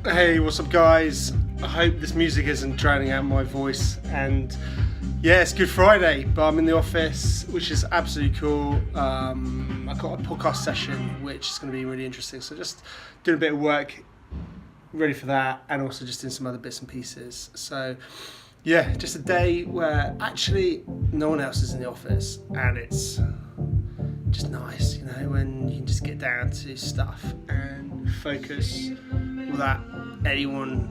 Hey, what's up guys? I hope this music isn't drowning out my voice, and yeah, it's Good Friday, but I'm in the office, which is absolutely cool. I've got a podcast session which is going to be really interesting, so just doing a bit of work ready for that, and also just doing some other bits and pieces. So yeah, just a day where actually no one else is in the office, and it's just nice, you know, when you can just get down to stuff and focus without anyone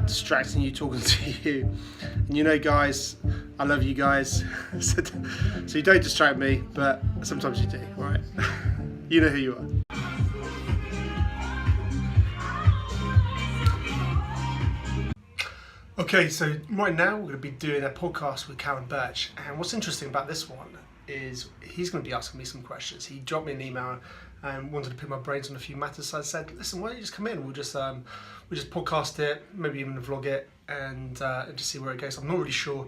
distracting you, talking to you. And you know, guys, I love you guys, so you don't distract me, but sometimes you do, right? You know who you are. Okay, so right now we're going to be doing a podcast with Callum Birch, and what's interesting about this one is he's going to be asking me some questions. He dropped me an email and wanted to pick my brains on a few matters, so I said, listen, why don't you just come in, we'll just podcast it, maybe even vlog it, and just see where it goes. I'm not really sure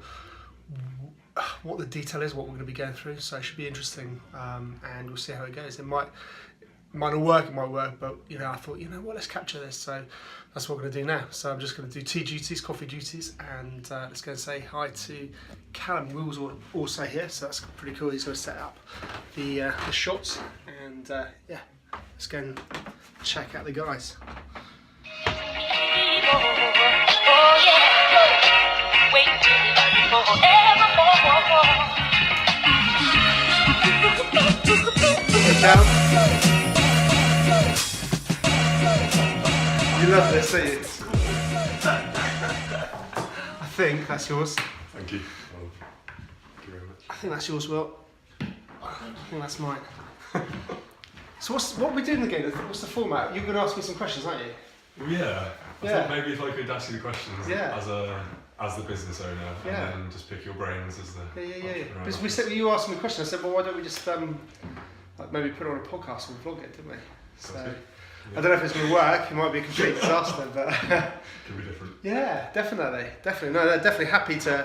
what the detail is, what we're going to be going through, so it should be interesting, and we'll see how it goes. It might not work, it might work, but you know, I thought, you know what, let's capture this, so that's what we're going to do now. So I'm just going to do tea duties, coffee duties, and let's go and say hi to Callum. Will's also here, so that's pretty cool. He's going to set up the shots, and yeah, let's go and check out the guys. Hey, Callum. You love this, don't you? I think that's yours. Thank you. Well, thank you very much. I think that's yours, Will. I think that's mine. So what are we doing in the game? What's the format? You're going to ask me some questions, aren't you? Well, yeah. I thought maybe if I could ask you the questions as the business owner, and then just pick your brains as the Yeah. Because we said you asked me a question. I said, well, why don't we just like maybe put it on a podcast and vlog it, didn't we? So. Yeah. I don't know if it's going to work. It might be a complete disaster, but could be different. Yeah, definitely. No, they're definitely happy to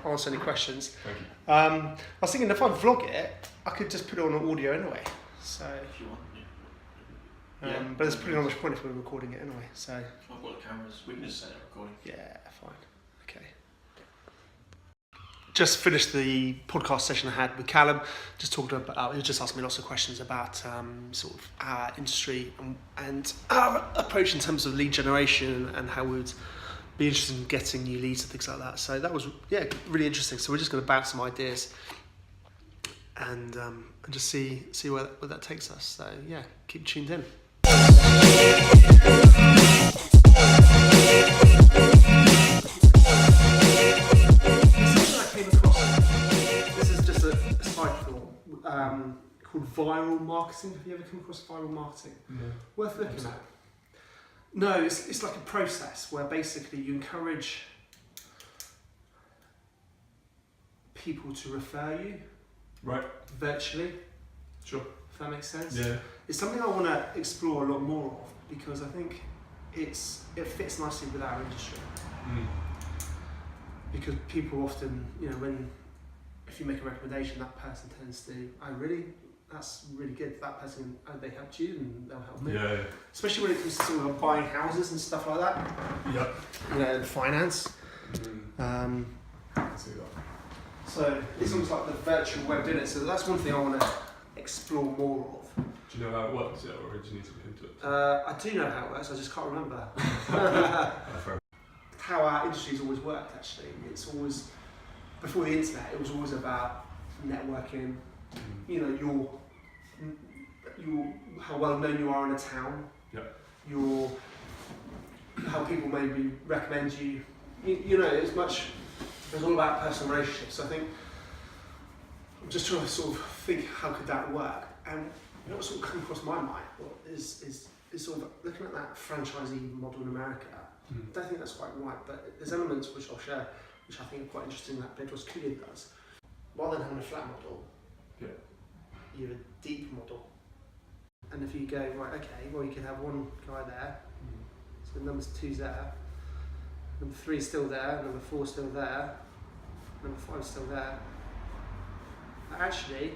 answer any questions. Thank you. I was thinking if I vlog it, I could just put it on audio anyway. So if you want, but there's pretty not much point if we're recording it anyway. So I've got the cameras. We can just set it recording. Yeah, fine. Okay. Just finished the podcast session I had with Callum. Just talked about, he just asked me lots of questions about sort of our industry and our approach in terms of lead generation and how we would be interested in getting new leads and things like that. So that was really interesting. So we're just going to bounce some ideas and just see where that takes us. So yeah, keep tuned in. Called viral marketing. Have you ever come across viral marketing? No. Worth looking at. No, it's like a process where basically you encourage people to refer you. Right. Virtually. Sure. If that makes sense. Yeah. It's something I want to explore a lot more of because I think it fits nicely with our industry. Because people often, if you make a recommendation, that person tends to, oh really? That's really good. That person, they helped you and they'll help me. Yeah. Especially when it comes to sort of buying houses and stuff like that. Yeah. Finance. I see that. So it's almost like the virtual web, doing it. So that's one thing I want to explore more of. Do you know how it works yet, or do you need to look into it? I do know how it works. I just can't remember. How our industry's always worked. Actually, it's always before the internet. It was always about networking. How well known you are in a town. Yeah. How people maybe recommend you. It's all about personal relationships. So I think I'm just trying to sort of think how could that work, and what sort of come across my mind is sort of looking at that franchisee model in America. I don't think that's quite right, but there's elements which I'll share, which I think are quite interesting that Bedros Keuilian does. Rather than having a flat model, you have a deep model. And if you go, right, okay, well you can have one guy there, so number 2's there, number 3's still there, number 4's still there, number 5's still there. But actually,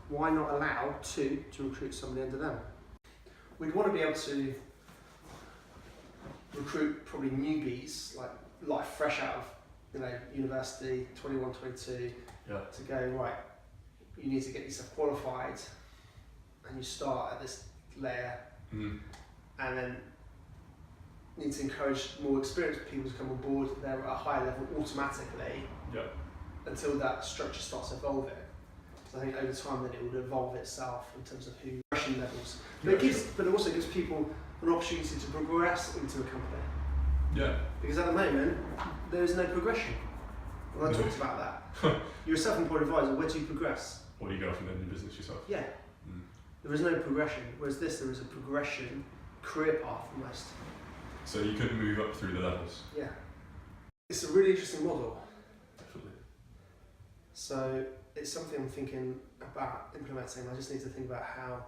why not allow 2 to recruit somebody under them? we'd want to be able to recruit probably newbies, like fresh out of university, 21, 22, to go, right, you need to get yourself qualified, and you start at this layer, and then need to encourage more experienced people to come on board there at a higher level automatically, until that structure starts evolving. So I think over time then it would evolve itself in terms of who progression levels. But it also gives people an opportunity to progress into a company. Yeah. Because at the moment there is no progression. And I talked about that. You're a self-employed advisor, where do you progress? Or you go off and then your business yourself. Yeah. There is no progression. Whereas this, there is a progression, career path almost. So you could move up through the levels. Yeah. It's a really interesting model. Definitely. So it's something I'm thinking about implementing. I just need to think about how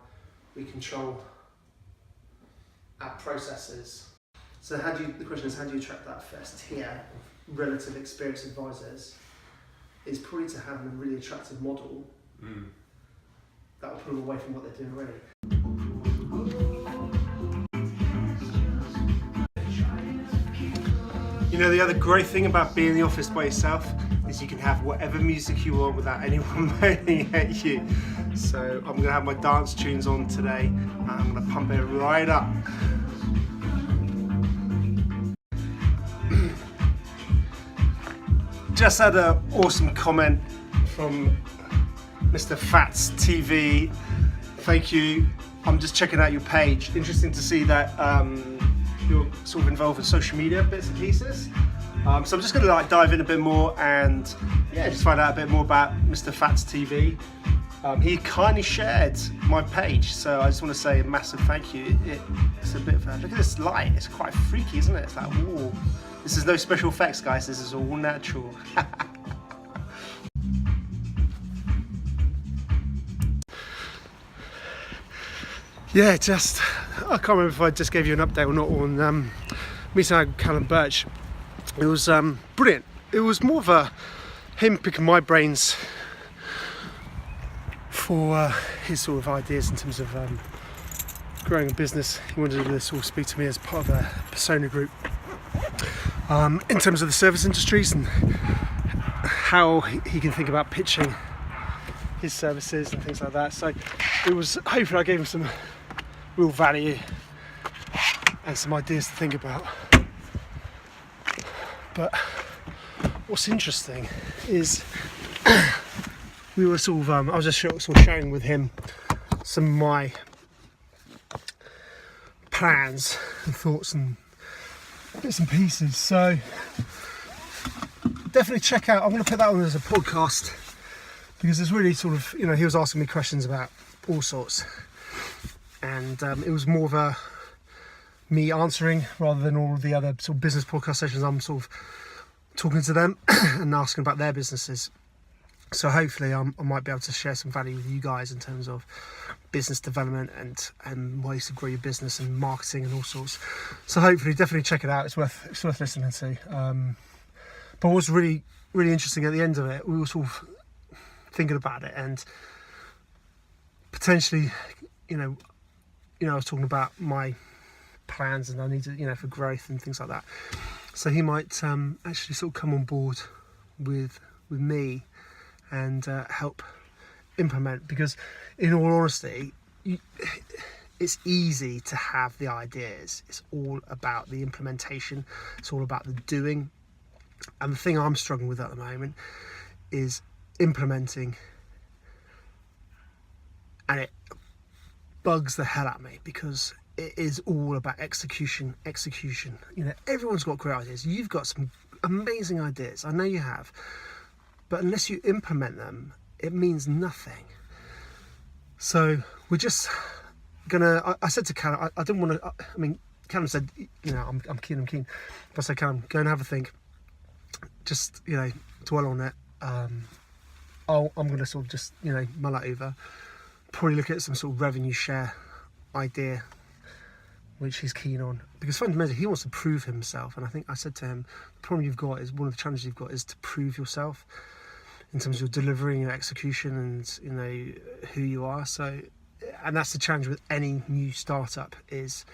we control our processes. So the question is, how do you attract that first tier of relative experienced advisors? Is probably to have a really attractive model that will pull them away from what they're doing already. You know, the other great thing about being in the office by yourself is you can have whatever music you want without anyone moaning at you. So I'm going to have my dance tunes on today and I'm going to pump it right up. Just had an awesome comment from Mr. Fats TV. Thank you. I'm just checking out your page. Interesting to see that you're sort of involved with social media bits and pieces. So I'm just going to dive in a bit more and just find out a bit more about Mr. Fats TV. He kindly shared my page, so I just want to say a massive thank you. It's a bit of a, look at this light. It's quite freaky, isn't it? It's like, whoa. This is no special effects, guys. This is all natural. Yeah, I can't remember if I just gave you an update or not on meeting out with Callum Birch. It was brilliant. It was more of him picking my brains for his sort of ideas in terms of growing a business. He wanted to sort of speak to me as part of a persona group in terms of the service industries and how he can think about pitching his services and things like that. So it was, hopefully I gave him some real value and some ideas to think about. But what's interesting is we were sort of, I was just sort of sharing with him some of my plans and thoughts and bits and pieces. So definitely check out, I'm going to put that on as a podcast because it's really sort of, he was asking me questions about all sorts. And it was more of me answering rather than all of the other sort of business podcast sessions. I'm sort of talking to them and asking about their businesses. So hopefully I might be able to share some value with you guys in terms of business development and ways to grow your business and marketing and all sorts. So hopefully definitely check it out. It's worth listening to. But what was really, really interesting at the end of it, we were sort of thinking about it and potentially, I was talking about my plans and I need to, for growth and things like that. So he might actually sort of come on board with me and help implement, because in all honesty, it's easy to have the ideas. It's all about the implementation. It's all about the doing. And the thing I'm struggling with at the moment is implementing, and it bugs the hell out of me because it is all about execution. Everyone's got great ideas. You've got some amazing ideas. I know you have. But unless you implement them, it means nothing. So we're just gonna, I said to Callum, I didn't want to, Callum said, I'm keen. If I said, Callum, go and have a think. Just, dwell on it. I'm going to sort of just, mull it over. Probably look at some sort of revenue share idea, which he's keen on. Because fundamentally, he wants to prove himself. And I think I said to him, the problem you've got is, one of the challenges you've got is to prove yourself in terms of your delivering, your execution, and, who you are. So and that's the challenge with any new startup, is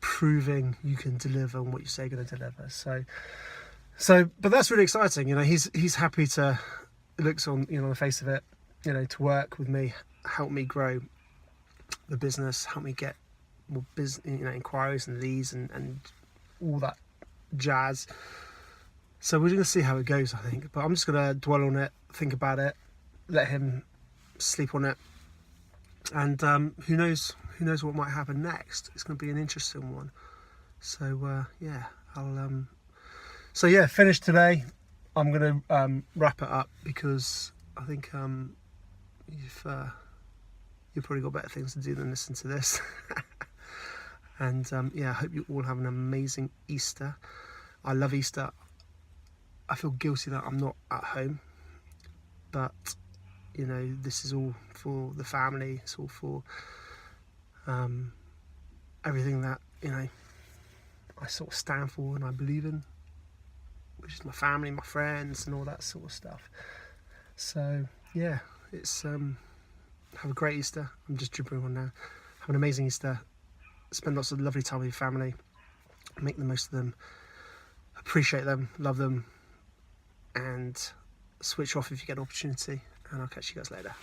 proving you can deliver on what you say you're going to deliver. So, but that's really exciting. He's happy to, it looks on, on the face of it, to work with me, help me grow the business, help me get more business, inquiries and leads and all that jazz. So we're going to see how it goes, I think. But I'm just going to dwell on it, think about it, let him sleep on it, and who knows what might happen next. It's going to be an interesting one. So I'll finish today. I'm going to wrap it up because I think you've probably got better things to do than listen to this. And I hope you all have an amazing Easter. I love Easter. I feel guilty that I'm not at home, but this is all for the family. It's all for everything that I sort of stand for and I believe in, which is my family, my friends, and all that sort of stuff. So it's have a great Easter. I'm just dribbling on now. Have an amazing Easter. Spend lots of lovely time with your family. Make the most of them. Appreciate them. Love them. And switch off if you get an opportunity. And I'll catch you guys later.